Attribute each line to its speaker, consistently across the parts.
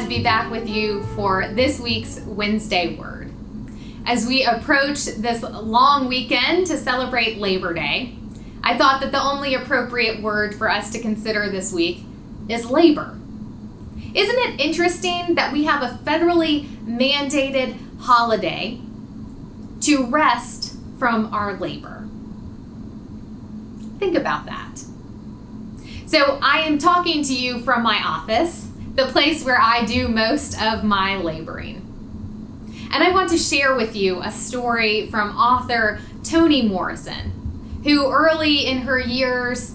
Speaker 1: to be back with you for this week's Wednesday Word. As we approach this long weekend to celebrate Labor Day, I thought that the only appropriate word for us to consider this week is labor. Isn't it interesting that we have a federally mandated holiday to rest from our labor? Think about that. So I am talking to you from my office, the place where I do most of my laboring. And I want to share with you a story from author Toni Morrison, who early in her years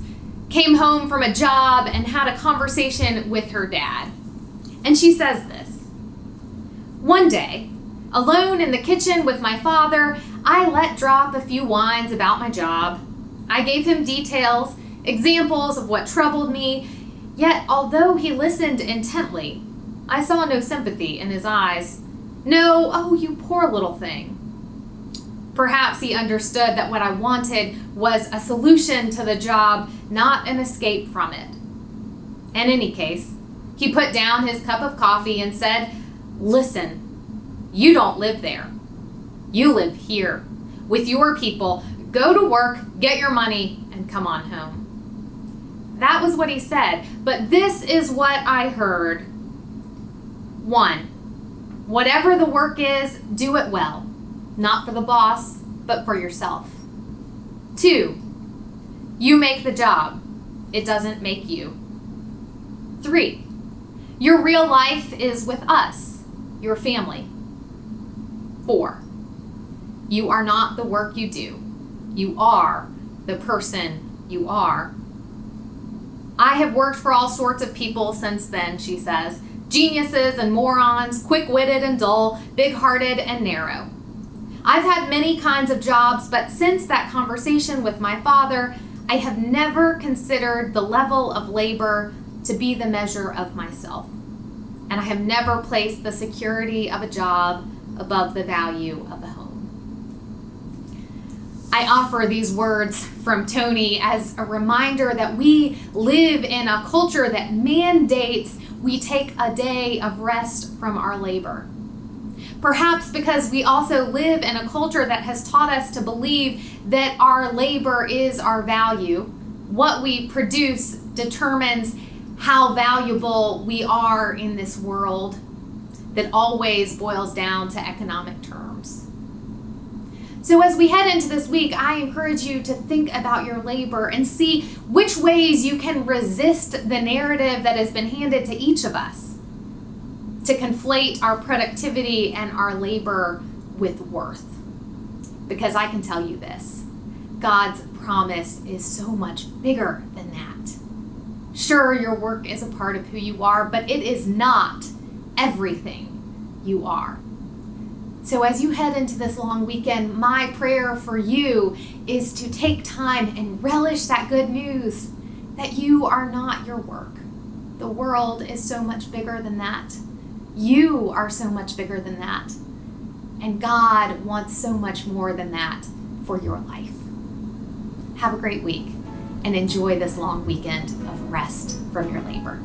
Speaker 1: came home from a job and had a conversation with her dad. And she says this: "One day, alone in the kitchen with my father, I let drop a few whines about my job. I gave him details, examples of what troubled me, yet although he listened intently, I saw no sympathy in his eyes. No, oh, you poor little thing. Perhaps he understood that what I wanted was a solution to the job, not an escape from it. In any case, he put down his cup of coffee and said, 'Listen, you don't live there. You live here, with your people. Go to work, get your money, and come on home.' That was what he said, but this is what I heard. 1, whatever the work is, do it well, not for the boss, but for yourself. 2, you make the job. It doesn't make you. 3, your real life is with us, your family. 4, you are not the work you do. You are the person you are." I have worked for all sorts of people since then, she says. Geniuses and morons, quick-witted and dull, big-hearted and narrow. I've had many kinds of jobs, but since that conversation with my father, I have never considered the level of labor to be the measure of myself. And I have never placed the security of a job above the value of a home. I offer these words from Toni as a reminder that we live in a culture that mandates we take a day of rest from our labor. Perhaps because we also live in a culture that has taught us to believe that our labor is our value. What we produce determines how valuable we are in this world that always boils down to economic terms. So as we head into this week, I encourage you to think about your labor and see which ways you can resist the narrative that has been handed to each of us to conflate our productivity and our labor with worth. Because I can tell you this, God's promise is so much bigger than that. Sure, your work is a part of who you are, but it is not everything you are. So as you head into this long weekend, my prayer for you is to take time and relish that good news that you are not your work. The world is so much bigger than that. You are so much bigger than that. And God wants so much more than that for your life. Have a great week and enjoy this long weekend of rest from your labor.